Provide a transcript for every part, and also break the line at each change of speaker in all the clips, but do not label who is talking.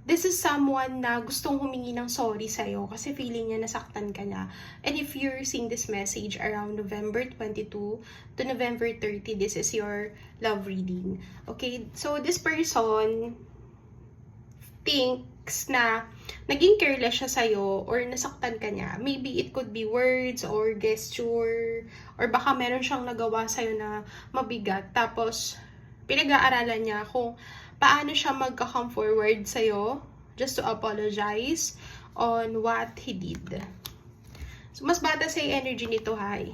this is someone na gustong humingi ng sorry sa'yo kasi feeling niya nasaktan ka na. And if you're seeing this message around November 22 to November 30, this is your love reading. Okay, so this person thinks na naging careless siya sa'yo or nasaktan ka niya. Maybe it could be words or gesture or baka meron siyang nagawa sa'yo na mabigat. Tapos, pinag-aaralan niya kung paano siya magka-come forward sa'yo just to apologize on what he did. So, mas bata sa energy nito, hi.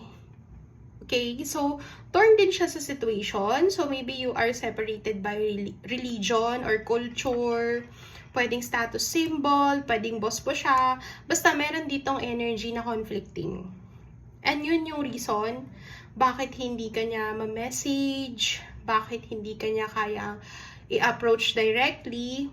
Okay, so, torn din siya sa situation. So, maybe you are separated by religion or culture. Pwedeng status symbol, pwedeng boss po siya. Basta meron ditong energy na conflicting. And yun yung reason bakit hindi ka niya ma-message, bakit hindi ka niya kayang i-approach directly.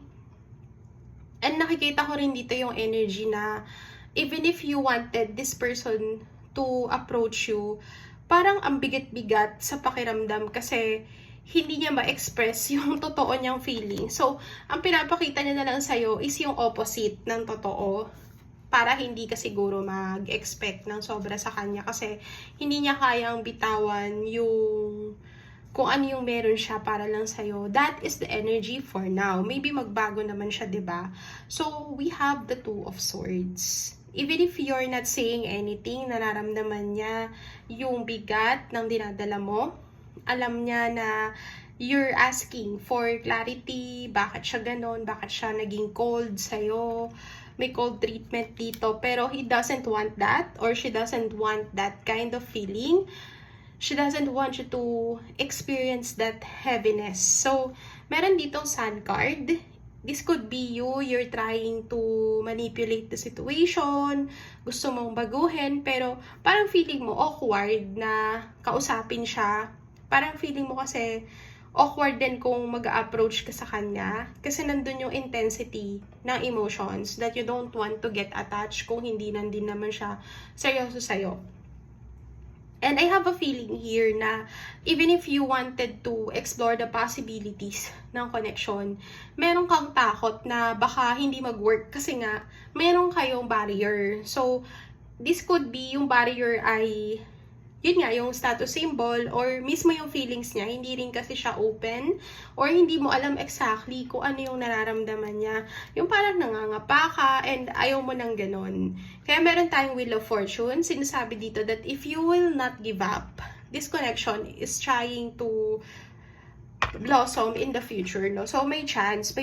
And nakikita ko rin dito yung energy na even if you wanted this person to approach you, parang ang bigat-bigat sa pakiramdam kasi hindi niya ma-express yung totoo niyang feeling. So, ang pinapakita niya na lang sa'yo is yung opposite ng totoo para hindi ka siguro mag-expect ng sobra sa kanya kasi hindi niya kayang bitawan yung kung ano yung meron siya para lang sa'yo. That is the energy for now. Maybe magbago naman siya, diba? So, we have the Two of Swords. Even if you're not saying anything, nararamdaman niya yung bigat ng dinadala mo. Alam niya na you're asking for clarity, bakit siya ganon, bakit siya naging cold sa'yo, may cold treatment dito, pero he doesn't want that, or she doesn't want that kind of feeling. She doesn't want you to experience that heaviness. So, meron ditong Sun card. This could be you're trying to manipulate the situation, gusto mong baguhin, pero parang feeling mo awkward na kausapin siya. Parang feeling mo kasi awkward din kung mag-approach ka sa kanya kasi nandun yung intensity ng emotions that you don't want to get attached kung hindi nandun naman siya seryoso sa'yo. And I have a feeling here na even if you wanted to explore the possibilities ng connection, meron kang takot na baka hindi mag-work kasi nga meron kayong barrier. So, this could be yung barrier ay yun nga, yung status symbol or mismo yung feelings niya, hindi rin kasi siya open or hindi mo alam exactly kung ano yung nararamdaman niya. Yung parang nangangapa ka and ayaw mo nang ganon. Kaya meron tayong Wheel of Fortune. Sinasabi dito that if you will not give up, this connection is trying to blossom in the future. No? So may chance, may